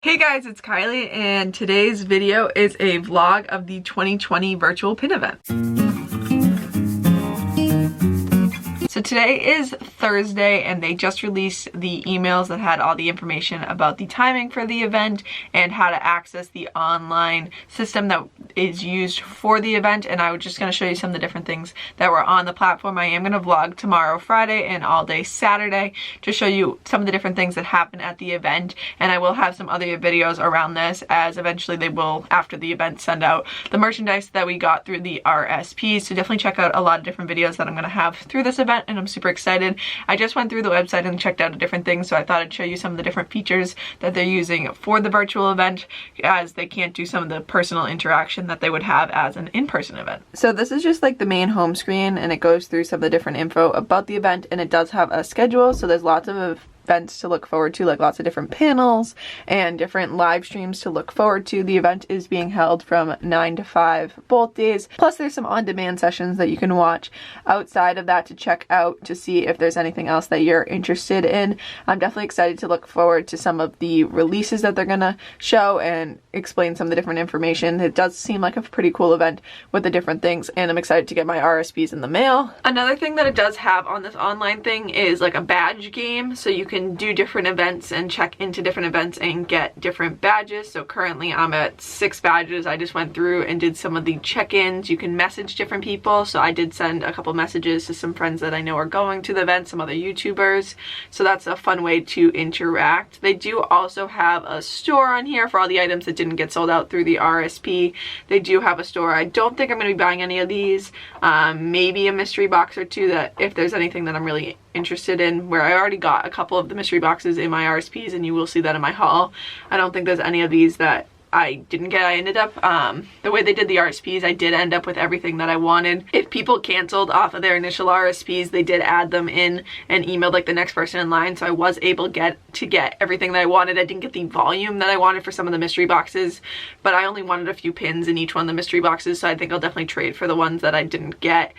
Hey guys, it's Kylie, and today's video is a vlog of the 2020 virtual pin event. So today is Thursday, and they just released the emails that had all the information about the timing for the event and how to access the online system that is used for the event. And I was just going to show you some of the different things that were on the platform. I am going to vlog tomorrow, Friday, and all day Saturday to show you some of the different things that happen at the event. And I will have some other videos around this, as eventually they will, after the event, send out the merchandise that we got through the RSPs. So definitely check out a lot of different videos that I'm going to have through this event, and I'm super excited. I just went through the website and checked out different things, so I thought I'd show you some of the different features that they're using for the virtual event, as they can't do some of the personal interaction that they would have as an in-person event. So this is just like the main home screen, and it goes through some of the different info about the event, and it does have a schedule, so there's lots of events to look forward to, like lots of different panels and different live streams to look forward to. The event is being held from 9 to 5 both days, plus there's some on-demand sessions that you can watch outside of that to check out to see if there's anything else that you're interested in. I'm definitely excited to look forward to some of the releases that they're gonna show and explain some of the different information. It does seem like a pretty cool event with the different things, and I'm excited to get my RSPs in the mail. Another thing that it does have on this online thing is like a badge game, so you can do different events and check into different events and get different badges. So currently I'm at 6 badges. I just went through and did some of the check-ins. You can message different people, so I did send a couple messages to some friends that I know are going to the event, some other YouTubers, so that's a fun way to interact. They do also have a store on here for all the items that didn't get sold out through the RSP. They do have a store. I don't think I'm going to be buying any of these. Maybe a mystery box or two, that if there's anything that I'm really interested in, where I already got a couple of the mystery boxes in my RSPs, and you will see that in my haul. I don't think there's any of these that I didn't get. I ended up, the way they did the RSPs, I did end up with everything that I wanted. If people canceled off of their initial RSPs, they did add them in and emailed like the next person in line, so I was able to get everything that I wanted. I didn't get the volume that I wanted for some of the mystery boxes, but I only wanted a few pins in each one of the mystery boxes, so I think I'll definitely trade for the ones that I didn't get.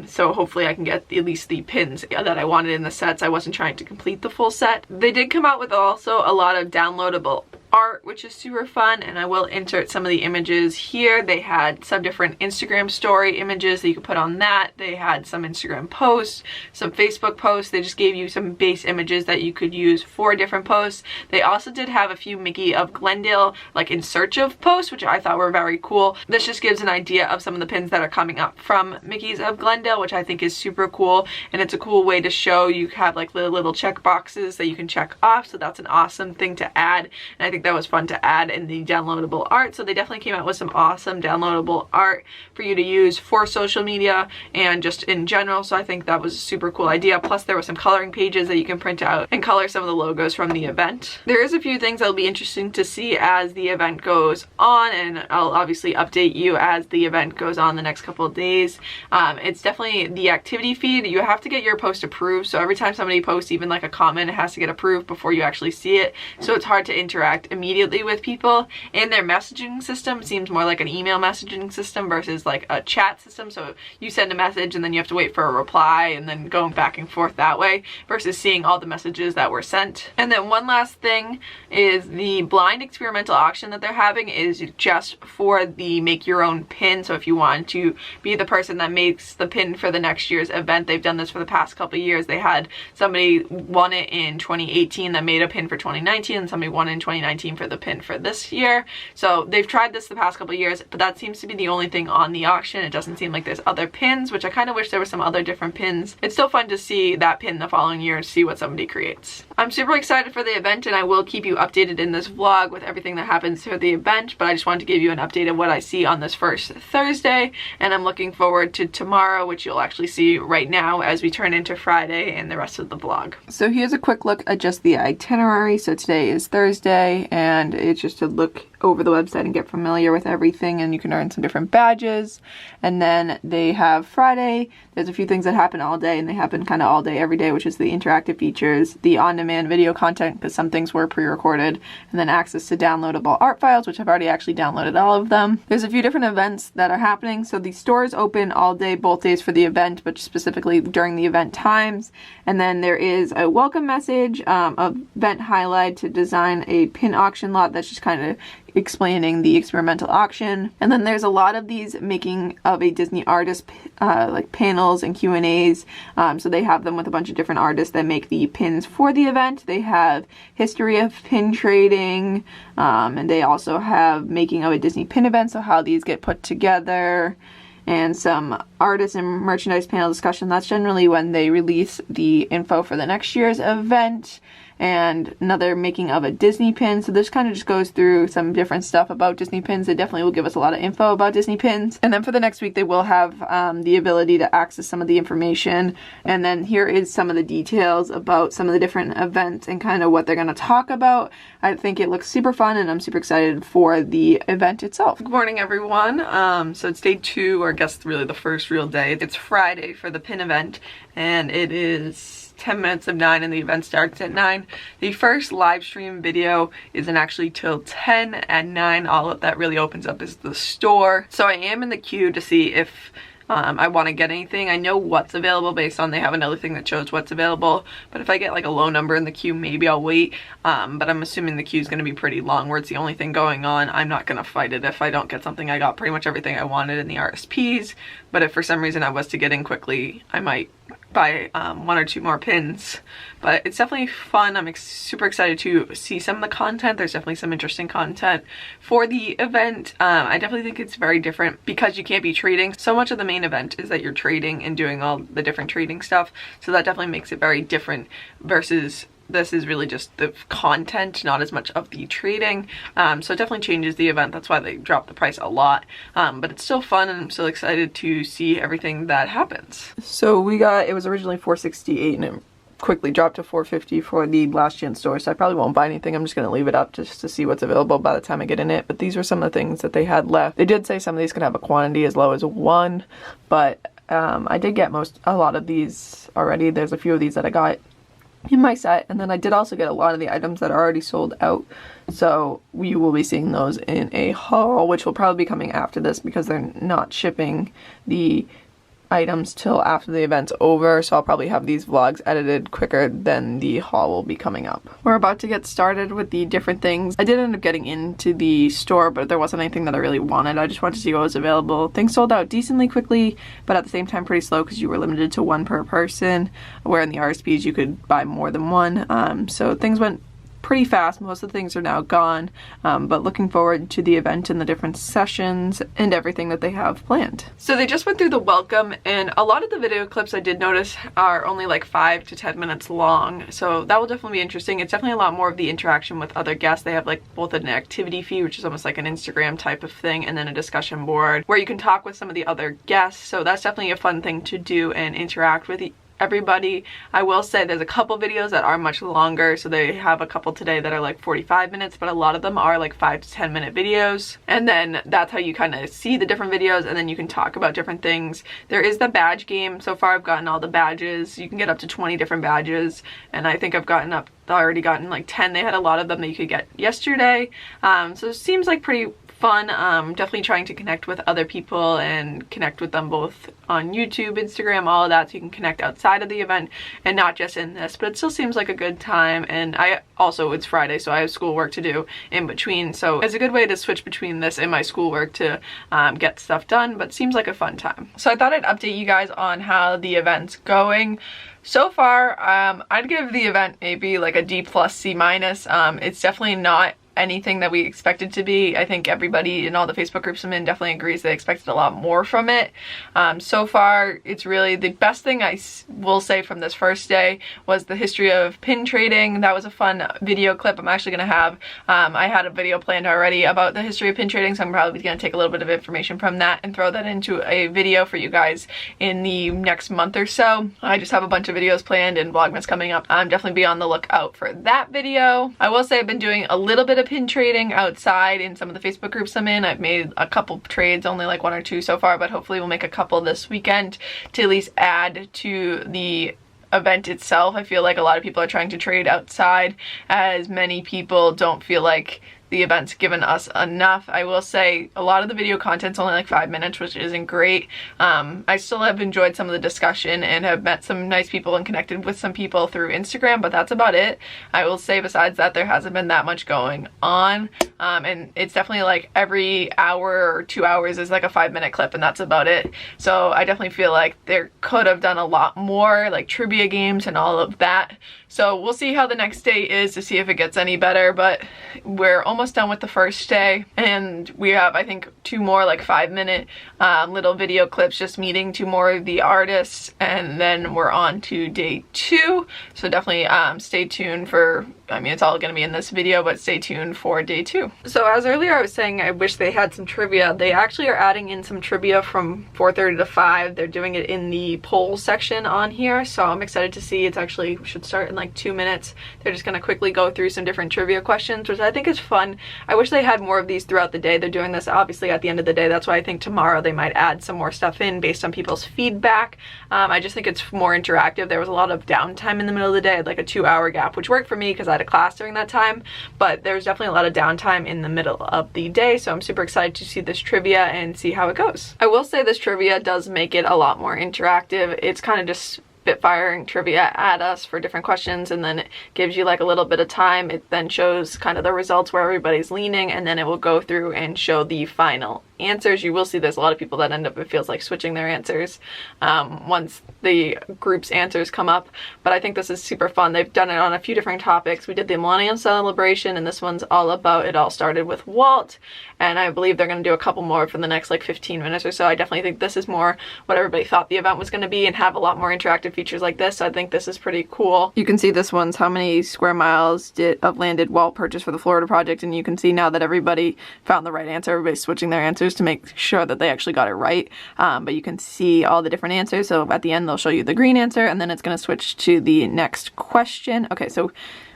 So hopefully I can get at least the pins that I wanted in the sets. I wasn't trying to complete the full set. They did come out with also a lot of downloadable art, which is super fun, and I will insert some of the images here. They had some different Instagram story images that you could put on that. They had some Instagram posts, some Facebook posts. They just gave you some base images that you could use for different posts. They also did have a few Mickey of Glendale like in search of posts, which I thought were very cool. This just gives an idea of some of the pins that are coming up from Mickey's of Glendale, which I think is super cool, and it's a cool way to show. You have like little check boxes that you can check off, so that's an awesome thing to add, and I think that was fun to add in the downloadable art. So they definitely came out with some awesome downloadable art for you to use for social media and just in general, so I think that was a super cool idea. Plus there were some coloring pages that you can print out and color some of the logos from the event. There is a few things that'll be interesting to see as the event goes on, and I'll obviously update you as the event goes on the next couple of days. It's definitely the activity feed. You have to get your post approved, so every time somebody posts even like a comment, it has to get approved before you actually see it, so it's hard to interact immediately with people. And their messaging system seems more like an email messaging system versus like a chat system, so you send a message and then you have to wait for a reply and then going back and forth that way versus seeing all the messages that were sent. And then one last thing is the blind experimental auction that they're having is just for the make your own pin. So if you want to be the person that makes the pin for the next year's event, they've done this for the past couple of years. They had somebody won it in 2018 that made a pin for 2019, and somebody won in 2019 for the pin for this year. So they've tried this the past couple of years, but that seems to be the only thing on the auction. It doesn't seem like there's other pins, which I kind of wish there were some other different pins. It's still fun to see that pin the following year and see what somebody creates. I'm super excited for the event, and I will keep you updated in this vlog with everything that happens through the event, but I just wanted to give you an update of what I see on this first Thursday, and I'm looking forward to tomorrow, which you'll actually see right now as we turn into Friday and the rest of the vlog. So here's a quick look at just the itinerary. So today is Thursday, and it's just to look over the website and get familiar with everything, and you can earn some different badges. And then they have Friday. There's a few things that happen all day, and they happen kind of all day every day, which is the interactive features, the on-demand video content, because some things were pre-recorded, and then access to downloadable art files, which I've already actually downloaded all of them. There's a few different events that are happening. So the store is open all day, both days for the event, but specifically during the event times. And then there is a welcome message, event highlight to design a pin auction lot that's just kind of explaining the experimental auction. And then there's a lot of these making of a Disney artist like panels and Q&As. So they have them with a bunch of different artists that make the pins for the event. They have history of pin trading, and they also have making of a Disney pin event, so how these get put together, and some artist and merchandise panel discussion. That's generally when they release the info for the next year's event. And another making of a Disney pin. So this kind of just goes through some different stuff about Disney pins. They definitely will give us a lot of info about Disney pins. And then for the next week, they will have the ability to access some of the information. And then here is some of the details about some of the different events and kind of what they're going to talk about. I think it looks super fun, and I'm super excited for the event itself. Good morning, everyone. So it's day 2, or I guess really the first real day. It's Friday for the pin event, and it is 10 minutes of 9 and the event starts at 9. The first live stream video isn't actually till 10. At 9, all that really opens up is the store. So I am in the queue to see if I want to get anything. I know what's available based on they have another thing that shows what's available, but if I get like a low number in the queue, maybe I'll wait. But I'm assuming the queue is going to be pretty long where it's the only thing going on. I'm not going to fight it if I don't get something. I got pretty much everything I wanted in the RSPs, but if for some reason I was to get in quickly, I might buy 1 or 2 more pins. But it's definitely fun. I'm super excited to see some of the content. There's definitely some interesting content for the event. I definitely think it's very different because you can't be trading. So much of the main event is that you're trading and doing all the different trading stuff, so that definitely makes it very different versus this is really just the content, not as much of the trading. So it definitely changes the event. That's why they dropped the price a lot. But it's still fun, and I'm still excited to see everything that happens. So it was originally $468 and it quickly dropped to $450 for the last chance store. So I probably won't buy anything. I'm just going to leave it up just to see what's available by the time I get in it. But these were some of the things that they had left. They did say some of these could have a quantity as low as 1, but I did get a lot of these already. There's a few of these that I got in my set, and then I did also get a lot of the items that are already sold out, so we will be seeing those in a haul, which will probably be coming after this because they're not shipping the items till after the event's over, so I'll probably have these vlogs edited quicker than the haul will be coming up. We're about to get started with the different things. I did end up getting into the store, but there wasn't anything that I really wanted. I just wanted to see what was available. Things sold out decently quickly, but at the same time pretty slow because you were limited to 1 per person, where in the RSPs you could buy more than 1. So things went pretty fast. Most of the things are now gone, but looking forward to the event and the different sessions and everything that they have planned. So they just went through the welcome, and a lot of the video clips I did notice are only like 5 to 10 minutes long, so that will definitely be interesting. It's definitely a lot more of the interaction with other guests. They have like both an activity feed, which is almost like an Instagram type of thing, and then a discussion board where you can talk with some of the other guests, so that's definitely a fun thing to do and interact with everybody. I will say there's a couple videos that are much longer, so they have a couple today that are like 45 minutes, but a lot of them are like 5 to 10 minute videos, and then that's how you kind of see the different videos, and then you can talk about different things. There is the badge game. So far I've gotten all the badges. You can get up to 20 different badges, and I think I've already gotten like 10. They had a lot of them that you could get yesterday, so it seems like pretty fun. Definitely trying to connect with other people and connect with them both on YouTube, Instagram, all of that, so you can connect outside of the event and not just in this, but it still seems like a good time. And it's Friday, so I have schoolwork to do in between, so it's a good way to switch between this and my schoolwork to get stuff done, but seems like a fun time. So I thought I'd update you guys on how the event's going. So far, I'd give the event maybe like a D+, C-. It's definitely not anything that we expected to be. I think everybody in all the Facebook groups I'm in definitely agrees they expected a lot more from it. So far, it's really the best thing I will say from this first day was the history of pin trading. That was a fun video clip. I'm actually going to have, I had a video planned already about the history of pin trading, so I'm probably going to take a little bit of information from that and throw that into a video for you guys in the next month or so. I just have a bunch of videos planned and Vlogmas coming up. Definitely be on the lookout for that video. I will say I've been doing a little bit of pin trading outside in some of the Facebook groups I'm in. I've made a couple trades, only like 1 or 2 so far, but hopefully we'll make a couple this weekend to at least add to the event itself. I feel like a lot of people are trying to trade outside, as many people don't feel like the event's given us enough. I will say a lot of the video content's only like 5 minutes, which isn't great. I still have enjoyed some of the discussion and have met some nice people and connected with some people through Instagram, but that's about it. I will say besides that, there hasn't been that much going on. And it's definitely like every hour or 2 hours is like a 5-minute clip, and that's about it. So I definitely feel like there could have done a lot more, like trivia games and all of that. So we'll see how the next day is to see if it gets any better, but we're almost done with the first day, and we have, I think, 2 more like 5-minute little video clips just meeting 2 more of the artists, and then we're on to day 2. So definitely stay tuned for, I mean, it's all going to be in this video, but stay tuned for day 2. So as earlier I was saying, I wish they had some trivia. They actually are adding in some trivia from 4:30 to 5. They're doing it in the polls section on here, so I'm excited to see. It's actually should start in like 2 minutes. They're just going to quickly go through some different trivia questions, which I think is fun. I wish they had more of these throughout the day. They're doing this obviously at the end of the day. That's why I think tomorrow they might add some more stuff in based on people's feedback. I just think it's more interactive. There was a lot of downtime in the middle of the day. I had like a 2-hour gap, which worked for me because I had a class during that time, but there's definitely a lot of downtime in the middle of the day, so I'm super excited to see this trivia and see how it goes. I will say this trivia does make it a lot more interactive. It's kind of just spitfiring trivia at us for different questions, and then it gives you like a little bit of time. It then shows kind of the results where everybody's leaning, and then it will go through and show the final answers. You will see there's a lot of people that end up, it feels like, switching their answers once the group's answers come up, but I think this is super fun. They've done it on a few different topics. We did the Millennium Celebration, and this one's all about It All Started with Walt, and I believe they're going to do a couple more for the next like 15 minutes or so. I definitely think this is more what everybody thought the event was going to be and have a lot more interactive features like this, so I think this is pretty cool. You can see this one's how many square miles of land did Walt purchase for the Florida project, and you can see now that everybody found the right answer. Everybody's switching their answers to make sure that they actually got it right, but you can see all the different answers. So at the end they'll show you the green answer, and then it's going to switch to the next question. Okay, so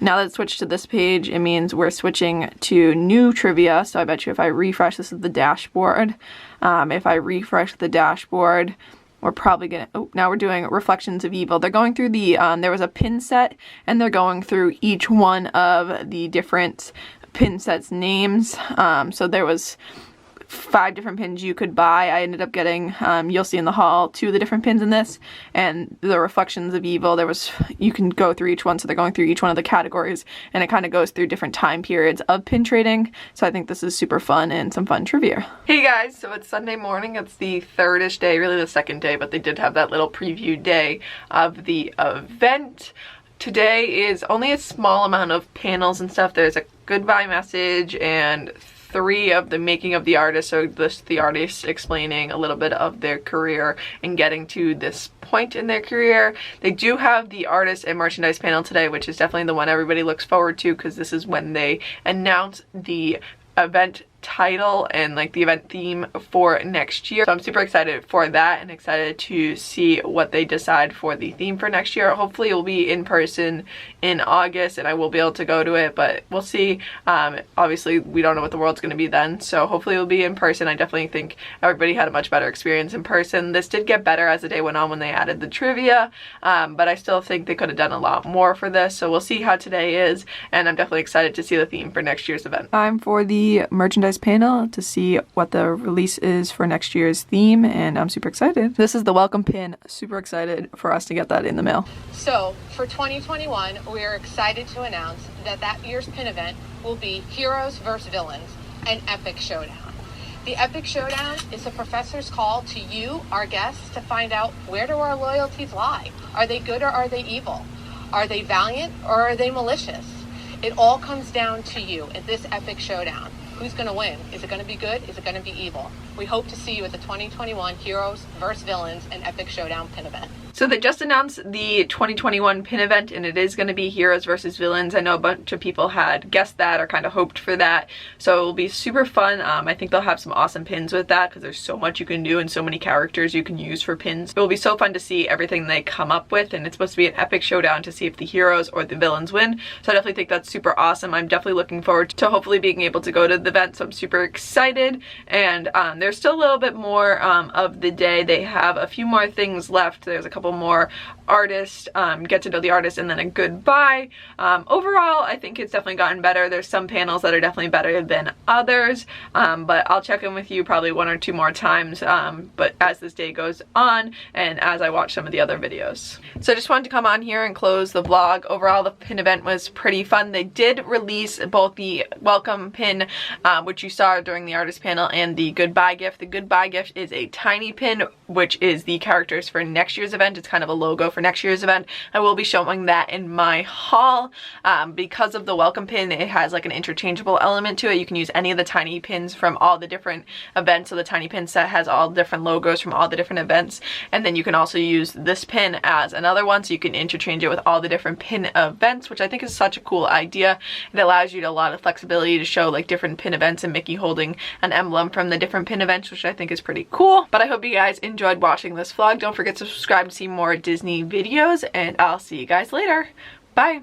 now that it's switched to this page, it means we're switching to new trivia. So I bet you if I refresh, this is the dashboard. If I refresh the dashboard, we're probably gonna, oh, now we're doing Reflections of Evil. They're going through the, there was a pin set, and they're going through each one of the different pin sets names. So there was 5 different pins you could buy. I ended up getting, you'll see in the haul, 2 of the different pins in this, and the Reflections of Evil, there was, you can go through each one, so they're going through each one of the categories, and it kind of goes through different time periods of pin trading, so I think this is super fun and some fun trivia. Hey guys, so it's Sunday morning. It's the 3rd-ish day, really the 2nd day, but they did have that little preview day of the event. Today is only a small amount of panels and stuff. There's a goodbye message and 3 of the making of the artist, so the artists explaining a little bit of their career and getting to this point in their career. They do have the artist and merchandise panel today, which is definitely the one everybody looks forward to, because this is when they announce the event title and like the event theme for next year. So I'm super excited for that and excited to see what they decide for the theme for next year. Hopefully it will be in person in August and I will be able to go to it, but we'll see. Obviously we don't know what the world's going to be then, so hopefully it will be in person. I definitely think everybody had a much better experience in person. This did get better as the day went on when they added the trivia, but I still think they could have done a lot more for this, so we'll see how today is, and I'm definitely excited to see the theme for next year's event. Time for the merchandise panel to see what the release is for next year's theme, and I'm super excited. This is the welcome pin. Super excited for us to get that in the mail. So for 2021, we're excited to announce that year's pin event will be Heroes vs. Villains, an epic showdown. The epic showdown is the professor's call to you, our guests, to find out, where do our loyalties lie? Are they good or are they evil? Are they valiant or are they malicious? It all comes down to you in this epic showdown. Who's going to win? Is it going to be good? Is it going to be evil? We hope to see you at the 2021 Heroes vs. Villains and Epic Showdown pin event. So they just announced the 2021 pin event, and it is going to be Heroes vs. Villains. I know a bunch of people had guessed that or kind of hoped for that, so it will be super fun. I think they'll have some awesome pins with that because there's so much you can do and so many characters you can use for pins. It will be so fun to see everything they come up with, and it's supposed to be an epic showdown to see if the heroes or the villains win. So I definitely think that's super awesome. I'm definitely looking forward to hopefully being able to go to the event, so I'm super excited. And there's still a little bit more of the day. They have a few more things left. There's a couple more artist, get to know the artist, and then a goodbye. Overall, I think it's definitely gotten better. There's some panels that are definitely better than others, but I'll check in with you probably 1 or 2 more times, but as this day goes on and as I watch some of the other videos. So I just wanted to come on here and close the vlog. Overall, the pin event was pretty fun. They did release both the welcome pin, which you saw during the artist panel, and the goodbye gift. The goodbye gift is a tiny pin, which is the characters for next year's event. It's kind of a logo for next year's event. I will be showing that in my haul. Because of the welcome pin, it has like an interchangeable element to it. You can use any of the tiny pins from all the different events. So the tiny pin set has all different logos from all the different events, and then you can also use this pin as another one, so you can interchange it with all the different pin events, which I think is such a cool idea. It allows you a lot of flexibility to show like different pin events and Mickey holding an emblem from the different pin events, which I think is pretty cool. But I hope you guys enjoyed watching this vlog. Don't forget to subscribe to see more Disney videos, and I'll see you guys later. Bye!